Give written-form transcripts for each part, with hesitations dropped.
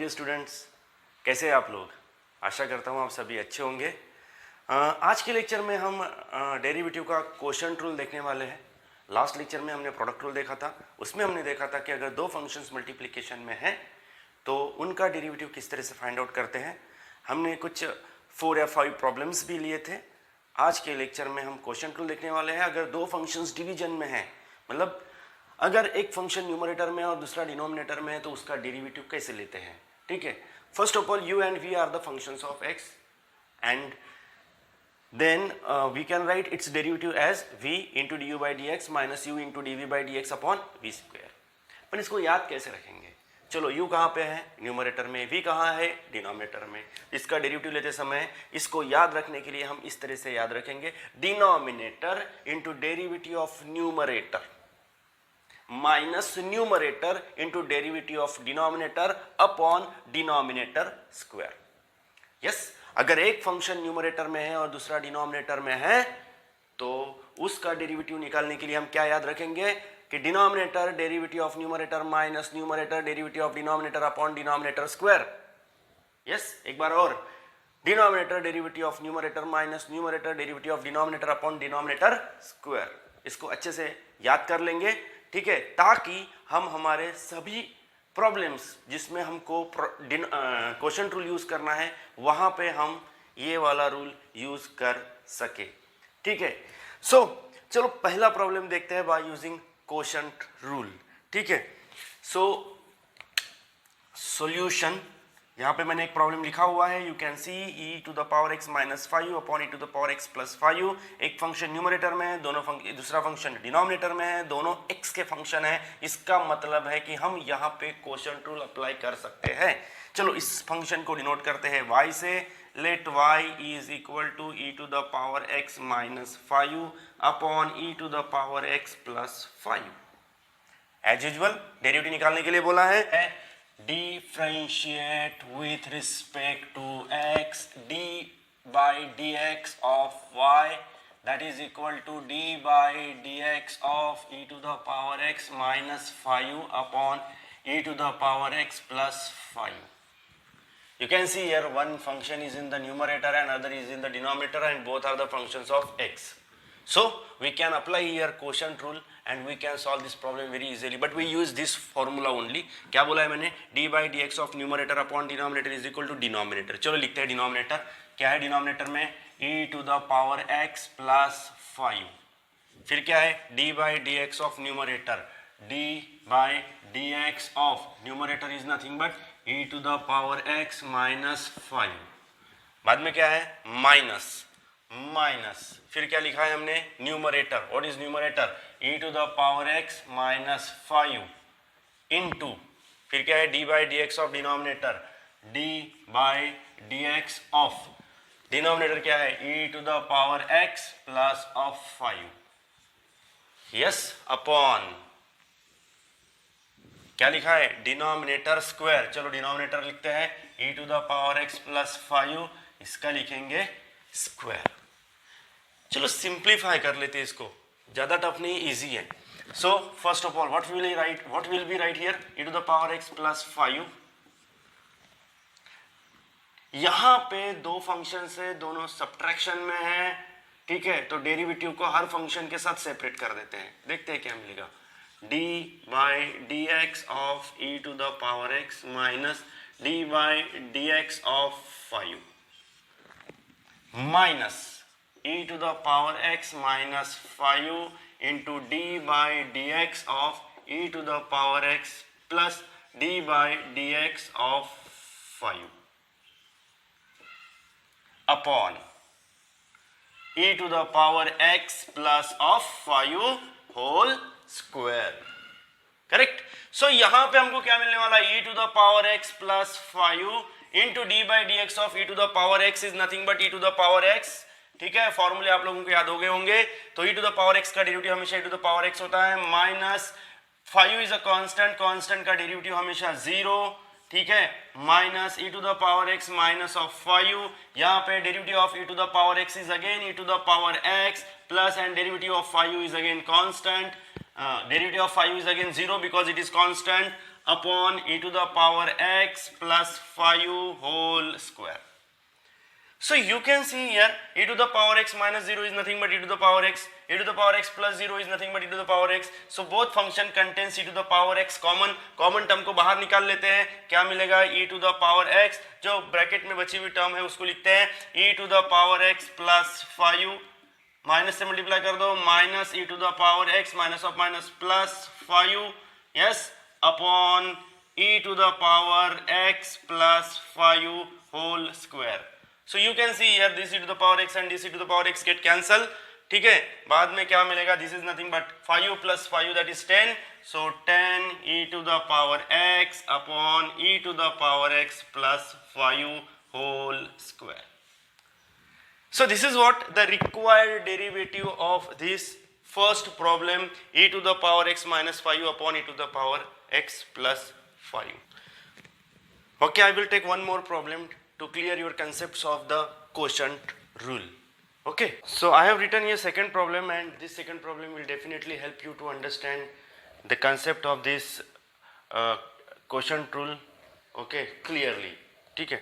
Dear students, कैसे हैं आप लोग। आशा करता हूँ आप सभी अच्छे होंगे। आज के लेक्चर में हम डेरिवेटिव का कोशेंट रूल देखने वाले हैं। लास्ट लेक्चर में हमने प्रोडक्ट रूल देखा था। उसमें हमने देखा था कि अगर दो फंक्शंस मल्टीप्लिकेशन में हैं तो उनका डेरिवेटिव किस तरह से फाइंड आउट करते हैं। हमने कुछ 4 या 5 प्रॉब्लम्स भी लिए थे। आज के लेक्चर में हम कोशेंट रूल देखने वाले हैं। अगर दो फंक्शंस डिवीजन में हैं, मतलब अगर एक फंक्शन न्यूमरेटर में और दूसरा डिनोमिनेटर में है तो उसका डेरिवेटिव कैसे लेते हैं। ठीक है, first of all u and v are the functions of x and then we can write its derivative as v into du by dx minus u into dv by dx upon v square। पर इसको याद कैसे रखेंगे। चलो u कहाँ पे है, numerator में, v कहाँ है, डिनोमिनेटर में। इसका डेरिवेटिव लेते समय इसको याद रखने के लिए हम इस तरह से याद रखेंगे, denominator into derivative of numerator minus numerator into derivative of denominator upon denominator square. Yes, अगर एक फंक्शन न्यूमरेटर में है और दूसरा डिनोमिनेटर में है तो उसका डेरिवेटिव निकालने के लिए हम क्या याद रखेंगे कि denominator derivative of numerator minus numerator derivative of denominator upon denominator square. Yes, एक बार और, denominator derivative of numerator minus numerator derivative of denominator upon denominator square. इसको अच्छे से याद कर लेंगे, ठीक है, ताकि हम हमारे सभी प्रॉब्लम्स जिसमें हमको कोशेंट रूल यूज करना है वहां पे हम ये वाला रूल यूज कर सके। ठीक है, चलो पहला प्रॉब्लम देखते हैं बाय यूजिंग कोशेंट रूल। ठीक है, सॉल्यूशन, यहाँ पे मैंने एक प्रॉब्लम लिखा हुआ है, you can see e to the power x minus 5 upon e to the power x plus 5। एक फंक्शन न्यूमरेटर में है, दूसरा फंक्शन डिनोमिनेटर में है, दोनों x के फंक्शन है। इसका मतलब है कि हम यहाँ पे कोशेंट रूल अप्लाई कर सकते हैं। चलो इस फंक्शन को डिनोट करते हैं y से। Let y is equal to e to the power x minus 5 upon e to the power x plus 5। As usual derivative निकालने के लिए बोला है, differentiate with respect to x d by dx of y that is equal to d by dx of e to the power x minus 5 upon e to the power x plus 5. You can see here one function is in the numerator and other is in the denominator and both are the functions of x. So we can apply here quotient rule and we can solve this problem very easily, but we use this formula only. क्या बोला है मैंने, d by dx of numerator upon denominator is equal to denominator। चलो लिखते हैं denominator. क्या है denominator में, e to the power x plus 5। फिर क्या है, d by dx of numerator, d by dx of numerator is nothing but e to the power x minus 5। बाद में क्या है, माइनस, फिर क्या लिखा है हमने, numerator. What is numerator, e to the power x minus 5 into, फिर क्या है, d by d x of denominator, d by d x of denominator क्या है, e to the power x plus of 5। Yes, upon क्या लिखा है, denominator square. चलो denominator लिखते हैं, e to the power x plus 5, इसका लिखेंगे स्क्वायर। चलो सिंप्लीफाई कर लेते हैं इसको, ज्यादा टफ नहीं, इजी है। So first of all what will be right here, e to the power x plus 5। यहां पे दो फंक्शन है, दोनों सब्ट्रैक्शन में है। ठीक है, तो डेरिवेटिव को हर फंक्शन के साथ सेपरेट कर देते हैं। देखते हैं क्या मिलेगा, d by d x of e to the power x minus d by d x of 5 minus e to the power x minus 5 into d by dx of e to the power x plus d by dx of 5 upon e to the power x plus of 5 whole square। Correct. सो यहां पे हमको क्या मिलने वाला, e to the power x plus 5 into d by dx of e to the power x is nothing but e to the power x। ठीक है, फॉर्मूले आप लोगों को याद हो गए होंगे। तो e to the power x का डेरिवेटिव हमेशा e to the power x होता है, माइनस 5 इज अ कांस्टेंट का डेरिवेटिव हमेशा 0। ठीक है, minus e to the power x minus of 5, यहाँ पे derivative of e to the power x is again e to the power x plus and derivative of 5 is again constant. Derivative of 5 is again 0 because it is constant. upon e to the power x plus 5 whole square. So you can see here e to the power x minus 0 is nothing but e to the power x, e to the power x plus 0 is nothing but e to the power x. So both function contains e to the power x common term को बाहर निकाल लेते हैं. क्या मिलेगा? e to the power x, जो bracket में बची हुई टर्म है उसको लिखते हैं e to the power x plus 5, minus से मल्टीप्लाई कर दो, minus e to the power x minus of minus plus 5, yes, upon e to the power x plus 5 whole square. So you can see here this e to the power x and this e to the power x get cancel. ठीक है, बाद में क्या मिलेगा? This is nothing but 5 plus 5 that is 10. So 10 e to the power x upon e to the power x plus 5 whole square. So this is what the required derivative of this first problem, e to the power x minus 5 upon e to the power x plus 5. Okay, I will take one more problem to clear your concepts of the quotient rule. Okay, so I have written here second problem, and this second problem will definitely help you to understand the concept of this quotient rule, okay, clearly. ठीक है,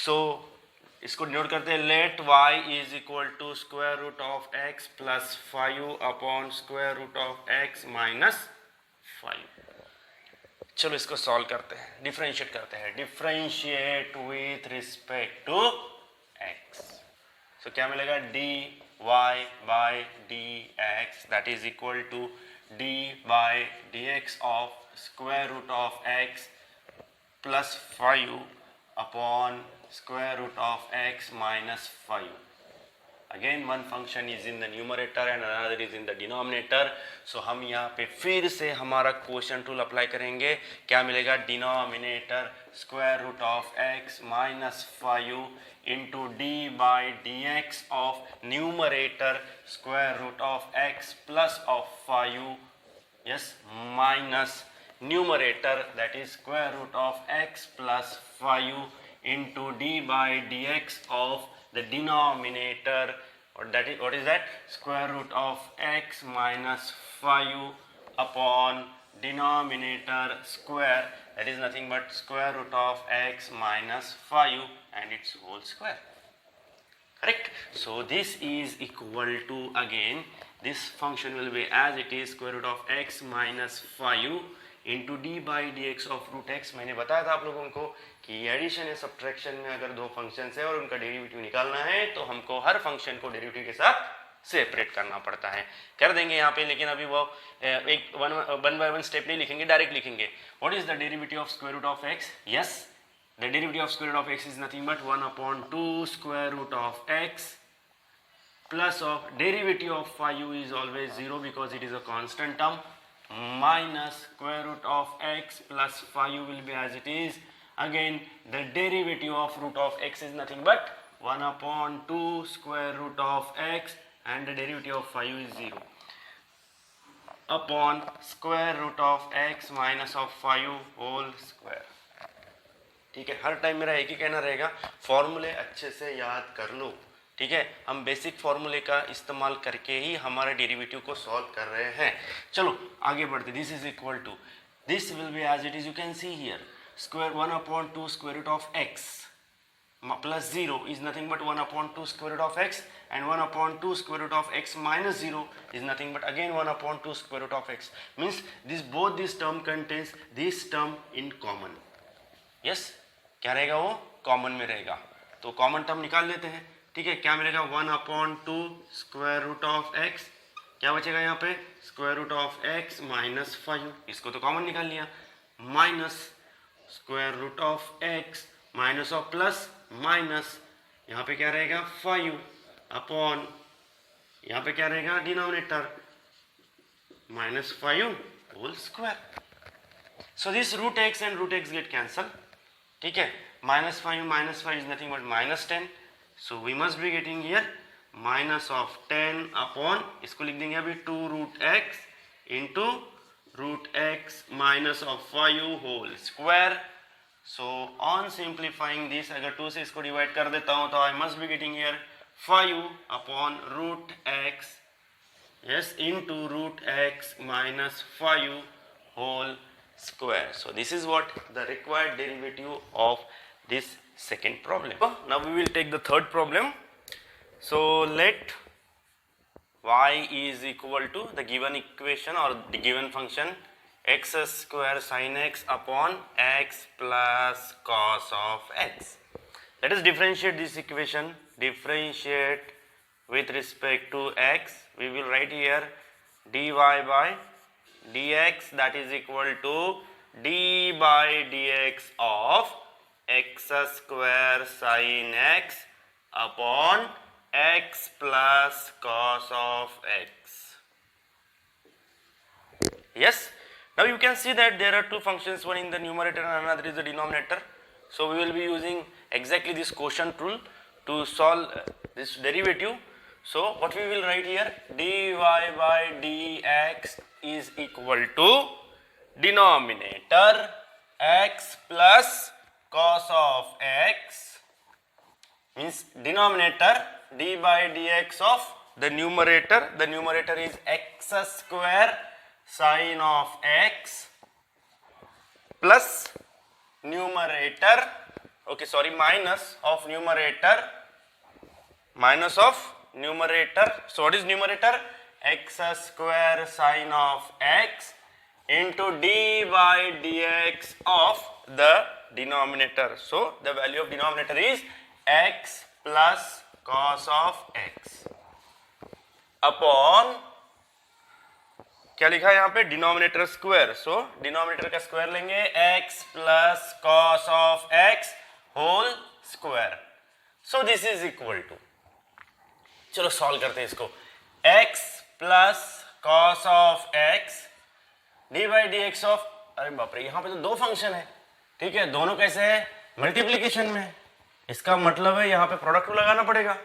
so इसको denote करते हैं, let y is equal to square root of x plus 5 upon square root of x minus 5. चलो इसको solve करते हैं, differentiate करते हैं. Differentiate with respect to x. So क्या मिलेगा? dy by dx that is equal to d by dx of square root of x plus 5 upon square root of x minus 5. Again one function is in the numerator and another is in the denominator. So हम यहाँ पे फिर से हमारा quotient rule apply करेंगे. क्या मिलेगा? Denominator square root of x minus 5 into d by d x of numerator square root of x plus of 5, yes, minus numerator that is square root of x plus 5 into d by d x of the denominator, or that is, what is that? Square root of x minus 5 upon denominator square, that is nothing but square root of x minus 5 and its whole square. Correct? So this is equal to, again this function will be as it is, square root of x minus 5 into d by d x of root x. मैंने बताया था आप लोगों को कि addition या subtraction में अगर दो फंक्शंस है और उनका डेरिवेटिव निकालना है तो हमको हर फंक्शन को डेरिवेटिव के साथ सेपरेट करना पड़ता है. कर देंगे यहाँ पे, लेकिन अभी वो एक वन बाय वन स्टेप नहीं लिखेंगे, डायरेक्ट लिखेंगे. What is the derivative of square root of x? Yes, the derivative of square root of x is nothing but 1/2 square root of x plus of derivative of 5 is always 0 because it is a constant term, minus square root of x plus 5 will be as it is. Again the derivative of root of x is nothing but 1/2 square root of x and the derivative of 5 is 0 upon square root of x minus of 5 whole square. ठीक है, हर time मेरा एक ही कहना रहेगा, फॉर्मूले अच्छे से याद कर लो. ठीक है, हम बेसिक फॉर्मूले का इस्तेमाल करके ही हमारे डेरिवेटिव को सॉल्व कर रहे हैं. चलो आगे बढ़ते. This is equal to, this will be as it is, you can see here, square 1/2 square root of x plus 0 is nothing but 1/2 square root of x and 1/2 square root of x minus 0 is nothing but again 1/2 square root of x. Means this both this term contains this term in common. yes, क्या रहेगा? वो common में रहेगा, तो common term निकाल लेते हैं. ठीक है, क्या मिलेगा? 1/2 स्क्वायर रूट ऑफ एक्स, क्या बचेगा यहाँ पे? Square root of x minus 5, इसको तो कॉमन निकाल लिया, minus square root of x minus of plus minus, यहाँ पे क्या रहेगा? 5 अपॉन, यहाँ पे क्या रहेगा? Denominator minus 5 whole square. So this root x and root x get cancel. ठीक है, minus 5 is nothing but minus 10. So we must be getting here minus of 10 upon, इसको लिख देंगे अभी 2 root x into root x minus of 5 whole square. So on simplifying this, अगर 2 से इसको divide कर देता हूँ तो I must be getting here 5 upon root x, yes, into root x minus 5 whole square. So this is what the required derivative of this second problem. Now we will take the third problem. So let y is equal to the given equation or the given function x square sin x upon x plus cos of x. Let us differentiate this equation. Differentiate with respect to x. We will write here dy by dx, that is equal to d by dx of x square sin x upon x plus cos of x. Yes. Now you can see that there are two functions, one in the numerator and another is the denominator. So we will be using exactly this quotient rule to solve this derivative. So what we will write here, dy by dx is equal to denominator x plus cos of x, means denominator d by dx of the numerator is x square sin of x plus numerator, okay, sorry, minus of numerator. So what is numerator? X square sin of x into d by dx of the denominator. So the value of denominator is x plus cos of x upon, क्या लिखा है यहाँ पे, denominator square. So denominator का square लेंगे x plus cos of x whole square. So this is equal to, चलो solve करते हैं इसको, x plus cos of x d by d x of, अरे बाप रे, यहाँ पे तो दो फंक्शन है, ठीक है, दोनों कैसे है, मल्टीप्लीकेशन में. इसका मतलब है यहाँ पे प्रोडक्ट रूल लगाना पड़ेगा.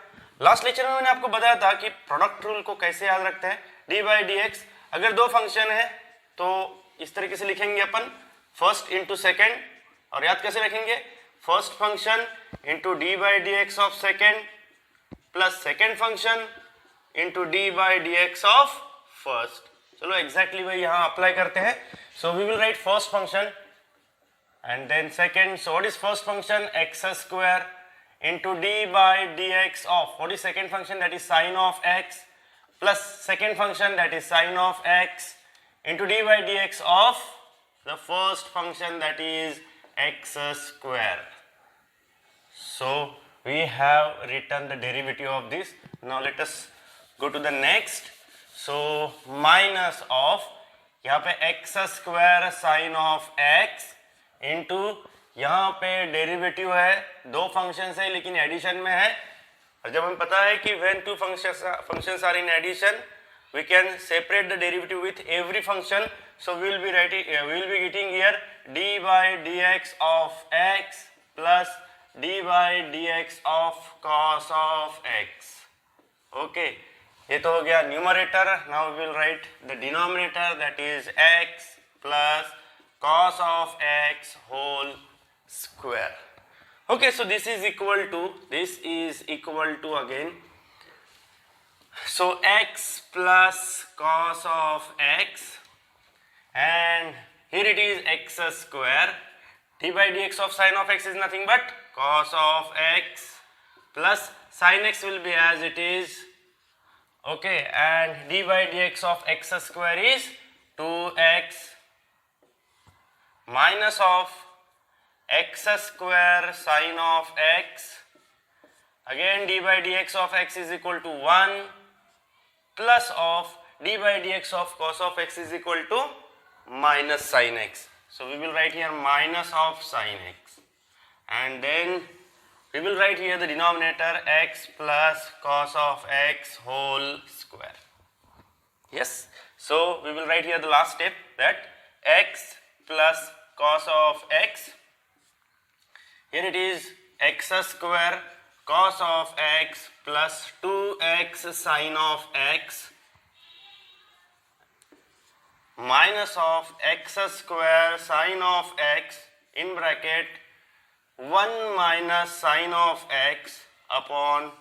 लास्ट लेक्चर में मैंने आपको बताया था कि प्रोडक्ट रूल को कैसे याद रखते हैं. डी बाई डी एक्स, अगर दो फंक्शन है तो इस तरीके से लिखेंगे अपन, फर्स्ट इंटू सेकेंड, और याद कैसे रखेंगे, first function into d by d x of second plus second function into d by d x of first. चलो एग्जैक्टली वही यहाँ अप्लाई करते हैं. So we will write first function and then second. So what is first function? X square into d by dx of, what is second function? That is sin of x plus second function, that is sin of x into d by dx of the first function, that is x square. So we have written the derivative of this. Now let us go to the next. So minus of, यहाँ पे x square sin of x into, यहाँ पे derivative है, दो functions है लेकिन addition में है. और जब हमें पता है कि when two functions are in addition we can separate the derivative with every function. So we will be getting here d by d x of x plus d by d x of cos of x. Okay, ये तो हो गया numerator. Now we will write the denominator, that is x plus cos of x whole square. Okay, so this is equal to again, so x plus cos of x, and here it is x square, d by dx of sin of x is nothing but cos of x plus sin x will be as it is, okay, and d by dx of x square is 2x minus of x square sin of x, again d by dx of x is equal to 1 plus of d by dx of cos of x is equal to minus sin x. So we will write here minus of sin x, and then we will write here the denominator x plus cos of x whole square. Yes, so we will write here the last step, that x plus cos of x, here it is x square cos of x plus 2x sin of x minus of x square sin of x in bracket 1 minus sin of x upon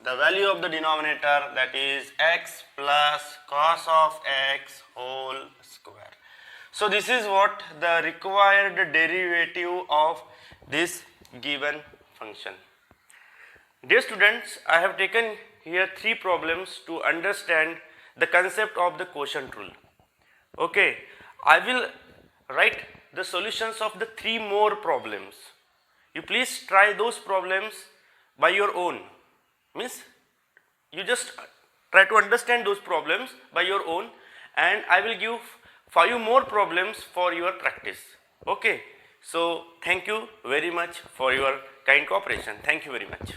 the value of the denominator, that is x plus cos of x whole square. So this is what the required derivative of this given function. Dear students, I have taken here 3 problems to understand the concept of the quotient rule. Okay, I will write the solutions of the 3 more problems. You please try those problems by your own. Means you just try to understand those problems by your own, and I will give 5 more problems for your practice. Okay, so thank you very much for your kind cooperation. Thank you very much.